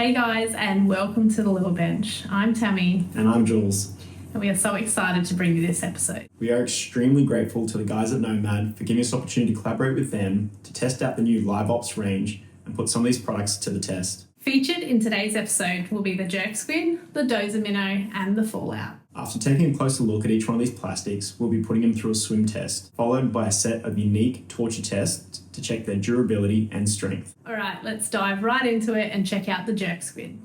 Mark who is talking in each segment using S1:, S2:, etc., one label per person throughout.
S1: Hey guys, and welcome to The Little Bench. I'm Tammy.
S2: And I'm Jules.
S1: And we are so excited to bring you this episode.
S2: We are extremely grateful to the guys at Nomad for giving us the opportunity to collaborate with them to test out the new Live Ops range and put some of these products to the test.
S1: Featured in today's episode will be the Jerksquid, the Dozer Minnow, and the Fallout.
S2: After taking a closer look at each one of these plastics, we'll be putting them through a swim test, followed by a set of unique torture tests to check their durability and strength.
S1: All right, let's dive right into it and check out the Jerksquid.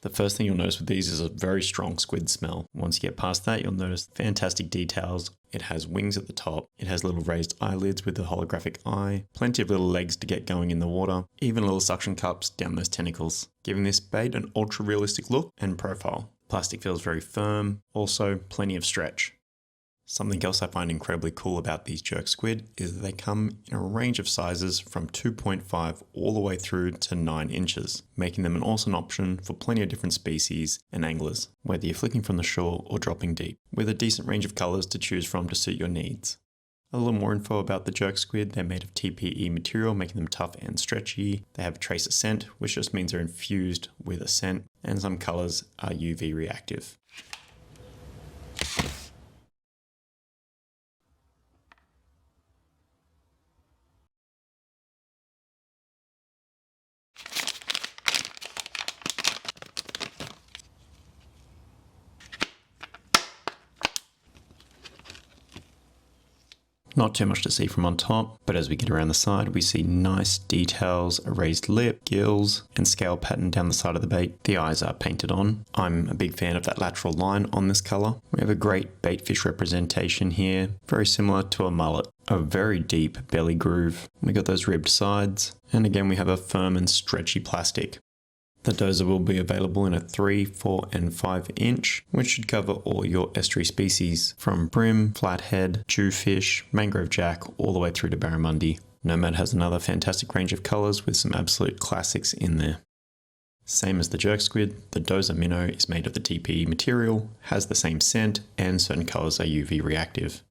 S3: The first thing you'll notice with these is a very strong squid smell. Once you get past that, you'll notice fantastic details. It has wings at the top. It has little raised eyelids with the holographic eye, plenty of little legs to get going in the water, even little suction cups down those tentacles, giving this bait an ultra realistic look and profile. Plastic feels very firm, also plenty of stretch. Something else I find incredibly cool about these Jerksquid is that they come in a range of sizes from 2.5 all the way through to 9 inches, making them an awesome option for plenty of different species and anglers, whether you're flicking from the shore or dropping deep, with a decent range of colours to choose from to suit your needs. A little more info about the Jerksquid: they're made of TPE material, making them tough and stretchy. They have a trace of scent, which just means they're infused with a scent, and some colours are UV reactive. Not too much to see from on top, but as we get around the side, we see nice details, a raised lip, gills, and scale pattern down the side of the bait. The eyes are painted on. I'm a big fan of that lateral line on this colour. We have a great bait fish representation here, very similar to a mullet. A very deep belly groove. We got those ribbed sides, and again we have a firm and stretchy plastic. The Dozer will be available in a 3, 4 and 5 inch, which should cover all your estuary species from brim, flathead, jewfish, mangrove jack, all the way through to barramundi. Nomad has another fantastic range of colours with some absolute classics in there. Same as the Jerksquid, the Dozer Minnow is made of the TPE material, has the same scent, and certain colours are UV reactive.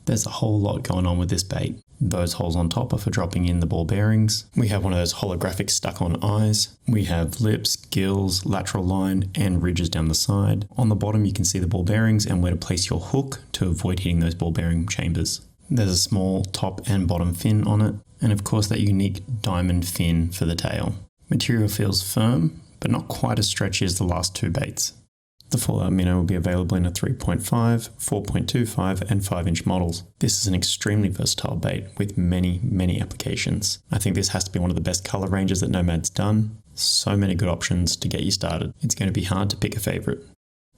S3: There's a whole lot going on with this bait. Those holes on top are for dropping in the ball bearings. We have one of those holographic stuck-on eyes. We have lips, gills, lateral line, and ridges down the side. On the bottom you can see the ball bearings and where to place your hook to avoid hitting those ball bearing chambers. There's a small top and bottom fin on it, and of course that unique diamond fin for the tail. Material feels firm, but not quite as stretchy as the last two baits. The Fallout Minnow will be available in a 3.5, 4.25 and 5 inch models. This is an extremely versatile bait with many applications. I think this has to be one of the best colour ranges that Nomad's done. So many good options to get you started. It's going to be hard to pick a favourite.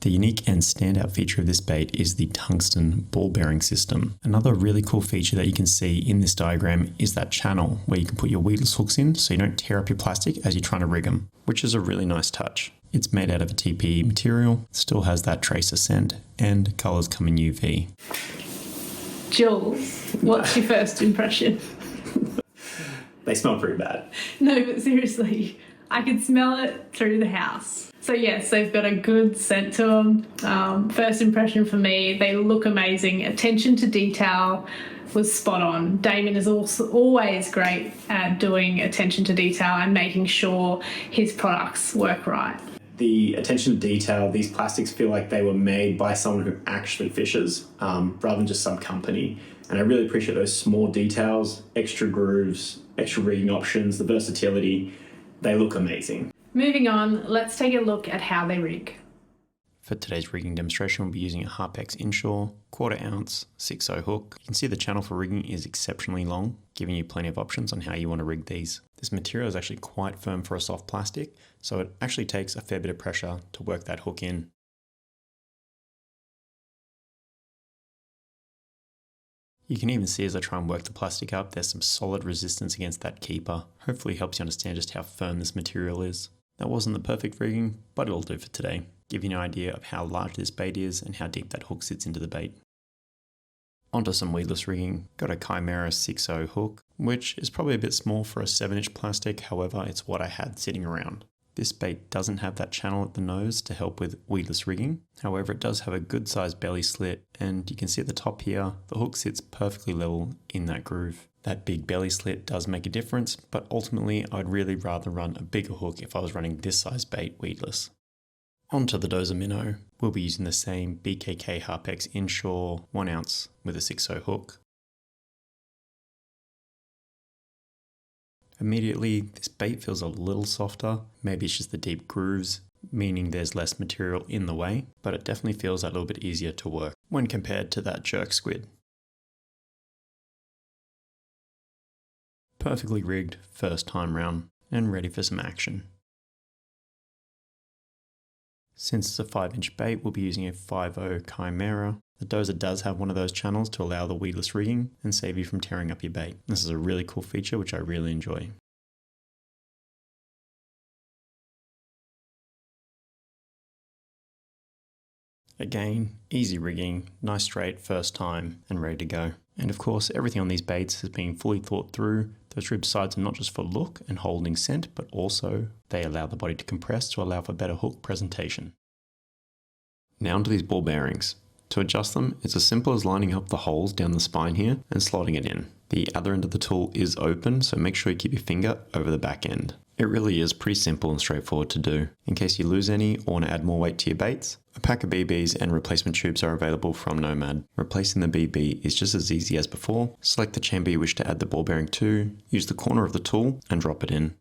S3: The unique and standout feature of this bait is the tungsten ball bearing system. Another really cool feature that you can see in this diagram is that channel where you can put your weedless hooks in so you don't tear up your plastic as you're trying to rig them, which is a really nice touch. It's made out of a TPE material, still has that trace of scent, and colours come in UV.
S1: Jules, what's your first impression?
S2: They smell pretty bad.
S1: No, but seriously, I could smell it through the house. So yes, they've got a good scent to them. First impression for me, they look amazing. Attention to detail was spot on. Damon is also always great at doing attention to detail and making sure his products work right.
S2: The attention to detail, these plastics feel like they were made by someone who actually fishes, rather than just some company. And I really appreciate those small details, extra grooves, extra rigging options, the versatility. They look amazing.
S1: Moving on, let's take a look at how they rig.
S3: For today's rigging demonstration, we'll be using a Harpex inshore, 1/4 ounce 6/0 hook. You can see the channel for rigging is exceptionally long, giving you plenty of options on how you want to rig these. This material is actually quite firm for a soft plastic, so it actually takes a fair bit of pressure to work that hook in. You can even see as I try and work the plastic up, there's some solid resistance against that keeper. Hopefully helps you understand just how firm this material is. That wasn't the perfect rigging, but it'll do for today. Give you an idea of how large this bait is and how deep that hook sits into the bait. Onto some weedless rigging. Got a Chimera 6.0 hook, which is probably a bit small for a 7-inch plastic, however it's what I had sitting around. This bait doesn't have that channel at the nose to help with weedless rigging, however it does have a good sized belly slit, and you can see at the top here, the hook sits perfectly level in that groove. That big belly slit does make a difference, but ultimately I'd really rather run a bigger hook if I was running this size bait weedless. Onto the Dozer Minnow. We'll be using the same BKK Harpex inshore 1 ounce with a 6.0 hook. Immediately, this bait feels a little softer. Maybe it's just the deep grooves, meaning there's less material in the way, but it definitely feels a little bit easier to work when compared to that Jerksquid. Perfectly rigged first time round and ready for some action. Since it's a 5-inch bait, we'll be using a 5.0 Chimera. The Dozer does have one of those channels to allow the weedless rigging and save you from tearing up your bait. This is a really cool feature which I really enjoy. Again, easy rigging, nice straight first time and ready to go. And of course, everything on these baits has been fully thought through. Those rib sides are not just for look and holding scent, but also they allow the body to compress to allow for better hook presentation. Now onto these ball bearings. To adjust them, it's as simple as lining up the holes down the spine here and slotting it in. The other end of the tool is open, so make sure you keep your finger over the back end. It really is pretty simple and straightforward to do. In case you lose any or want to add more weight to your baits, a pack of BBs and replacement tubes are available from Nomad. Replacing the BB is just as easy as before. Select the chamber you wish to add the ball bearing to, use the corner of the tool and drop it in.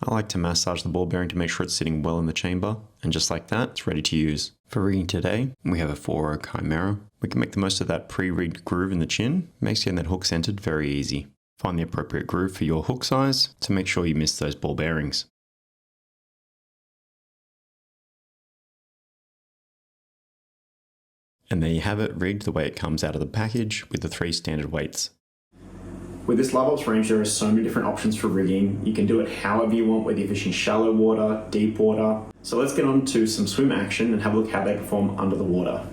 S3: I like to massage the ball bearing to make sure it's sitting well in the chamber, and just like that, it's ready to use. For rigging today, we have a 4.0 Chimera. We can make the most of that pre-rigged groove in the chin, makes getting that hook centered very easy. Find the appropriate groove for your hook size to make sure you miss those ball bearings. And there you have it, rigged the way it comes out of the package with the 3 standard weights.
S2: With this Live Ops range, there are so many different options for rigging. You can do it however you want, whether you're fishing shallow water, deep water. So let's get on to some swim action and have a look how they perform under the water.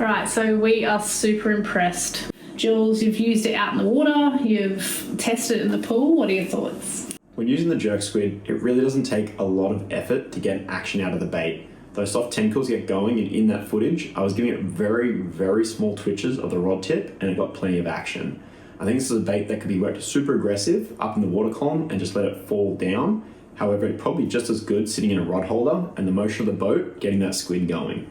S1: Alright, so we are super impressed. Jules, you've used it out in the water, you've tested it in the pool. What are your thoughts?
S2: When using the Jerksquid, it really doesn't take a lot of effort to get action out of the bait. Those soft tentacles get going, and in that footage, I was giving it very, very small twitches of the rod tip, and it got plenty of action. I think this is a bait that could be worked super aggressive up in the water column and just let it fall down. However, it's probably just as good sitting in a rod holder and the motion of the boat getting that squid going.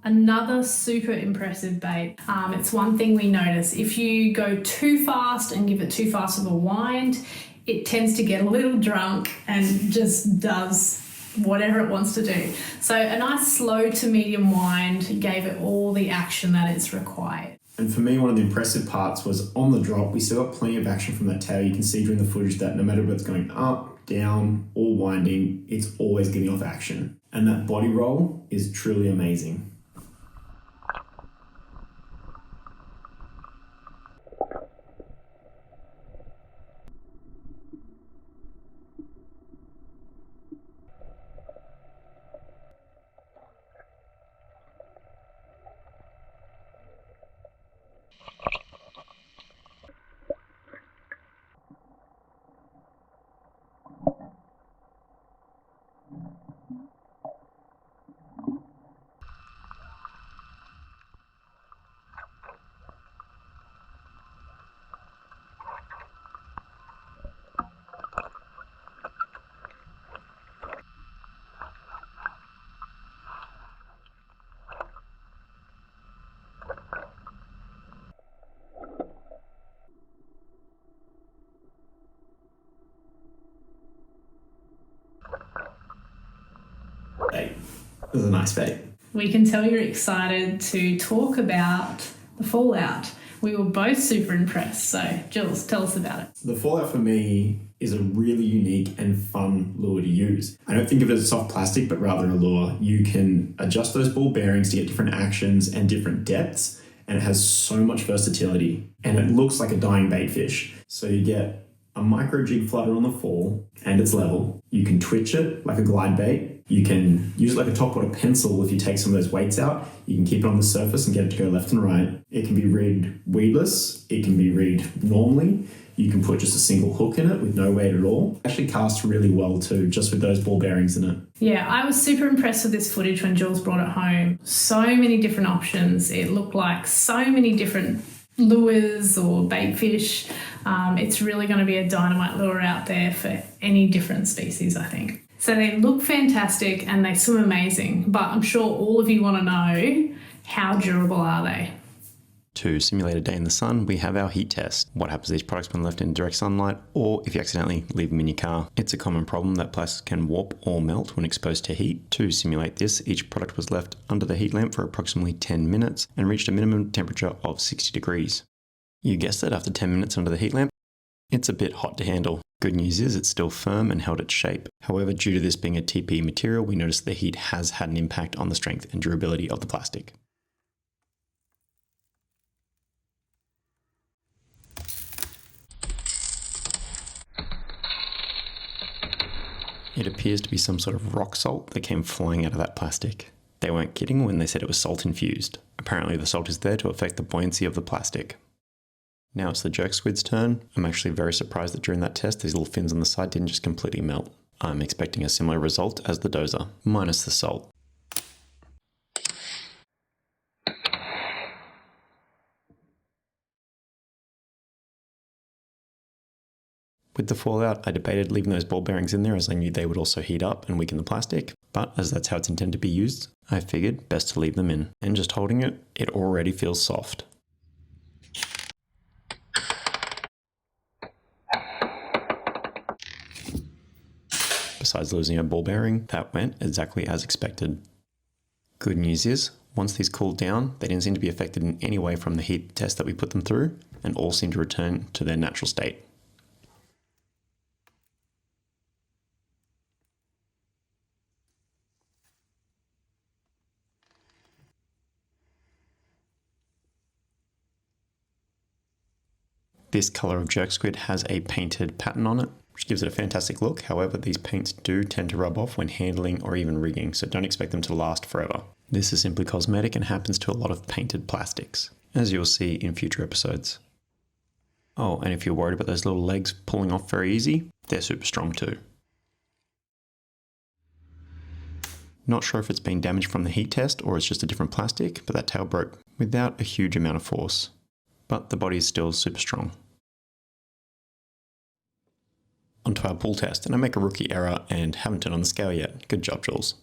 S1: Another super impressive bait. It's one thing we notice. If you go too fast and give it too fast of a wind, it tends to get a little drunk and just does whatever it wants to do. So a nice slow to medium wind gave it all the action that it's required.
S2: And for me, one of the impressive parts was on the drop, we still got plenty of action from that tail. You can see during the footage that no matter whether it's going up, down, or winding, it's always getting off action. And that body roll is truly amazing. It was a nice bait.
S1: We can tell you're excited to talk about the Fallout. We were both super impressed. So, Jules, tell us about it.
S2: The Fallout for me is a really unique and fun lure to use. I don't think of it as soft plastic, but rather a lure. You can adjust those ball bearings to get different actions and different depths, and it has so much versatility. And it looks like a dying bait fish. So you get a micro jig flutter on the fall, and it's level. You can twitch it like a glide bait. You can use it like a topwater pencil if you take some of those weights out. You can keep it on the surface and get it to go left and right. It can be rigged weedless. It can be rigged normally. You can put just a single hook in it with no weight at all. Actually casts really well too, just with those ball bearings in it.
S1: Yeah, I was super impressed with this footage when Jules brought it home. So many different options. It looked like so many different lures or bait fish. It's really going to be a dynamite lure out there for any different species, I think. So they look fantastic and they swim amazing, but I'm sure all of you want to know, how durable are they?
S3: To simulate a day in the sun, we have our heat test. What happens to these products when left in direct sunlight, or if you accidentally leave them in your car. It's a common problem that plastic can warp or melt when exposed to heat. To simulate this, each product was left under the heat lamp for approximately 10 minutes and reached a minimum temperature of 60 degrees. You guessed it, after 10 minutes under the heat lamp, it's a bit hot to handle. Good news is it's still firm and held its shape. However, due to this being a TPE material, we noticed the heat has had an impact on the strength and durability of the plastic. It appears to be some sort of rock salt that came flying out of that plastic. They weren't kidding when they said it was salt infused. Apparently the salt is there to affect the buoyancy of the plastic. Now it's the Jerksquid's turn. I'm actually very surprised that during that test these little fins on the side didn't just completely melt. I'm expecting a similar result as the Dozer, minus the salt. With the Fallout, I debated leaving those ball bearings in there as I knew they would also heat up and weaken the plastic, but as that's how it's intended to be used, I figured best to leave them in. And just holding it, it already feels soft. Besides losing a ball bearing, that went exactly as expected. Good news is, once these cooled down, they didn't seem to be affected in any way from the heat test that we put them through, and all seemed to return to their natural state. This colour of Jerksquid has a painted pattern on it, which gives it a fantastic look. However, these paints do tend to rub off when handling or even rigging, so don't expect them to last forever. This is simply cosmetic and happens to a lot of painted plastics, as you'll see in future episodes. Oh, and if you're worried about those little legs pulling off very easy, they're super strong too. Not sure if it's been damaged from the heat test or it's just a different plastic, but that tail broke without a huge amount of force. But the body is still super strong. Onto our pull test, and I make a rookie error and haven't turned on the scale yet. Good job, Jules.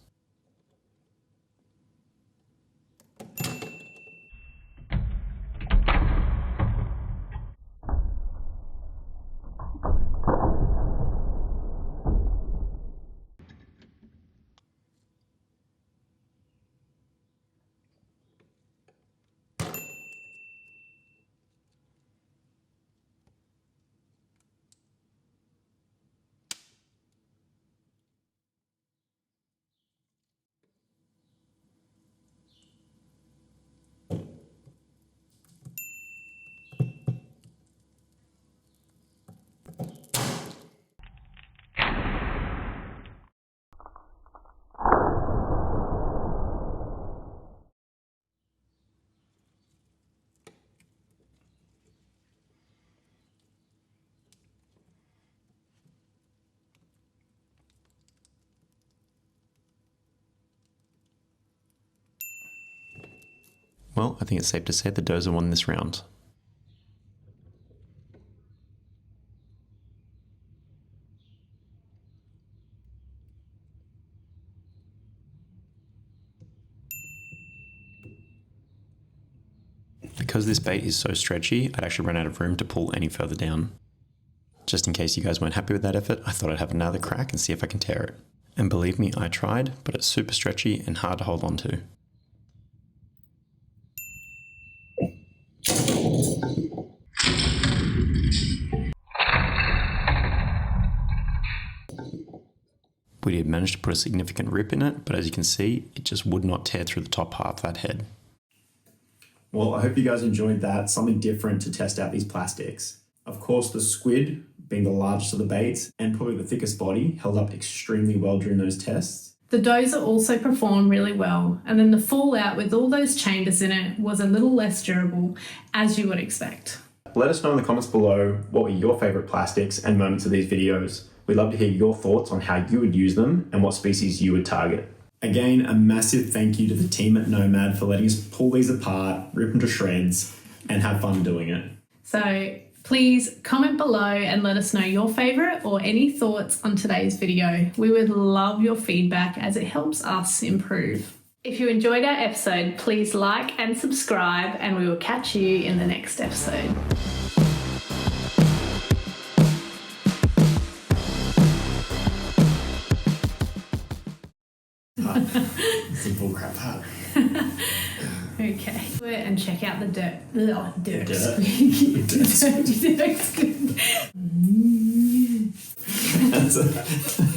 S3: Well, I think it's safe to say the Dozer won this round. Because this bait is so stretchy, I'd actually run out of room to pull any further down. Just in case you guys weren't happy with that effort, I thought I'd have another crack and see if I can tear it. And believe me, I tried, but it's super stretchy and hard to hold on to. We did manage to put a significant rip in it, but as you can see, it just would not tear through the top half of that head.
S2: Well, I hope you guys enjoyed that. Something different to test out these plastics. Of course, the squid, being the largest of the baits and probably the thickest body, held up extremely well during those tests.
S1: The Dozer also performed really well, and then the Fallout with all those chambers in it was a little less durable, as you would expect.
S2: Let us know in the comments below what were your favourite plastics and moments of these videos. We'd love to hear your thoughts on how you would use them and what species you would target. Again, a massive thank you to the team at Nomad for letting us pull these apart, rip them to shreds, and have fun doing it.
S1: So please comment below and let us know your favourite or any thoughts on today's video. We would love your feedback as it helps us improve. If you enjoyed our episode, please like and subscribe, and we will catch you in the next episode.
S2: Simple crap hat.
S1: Okay. And check out the Jerksquid.
S2: Jerksquid.
S1: Jerksquid.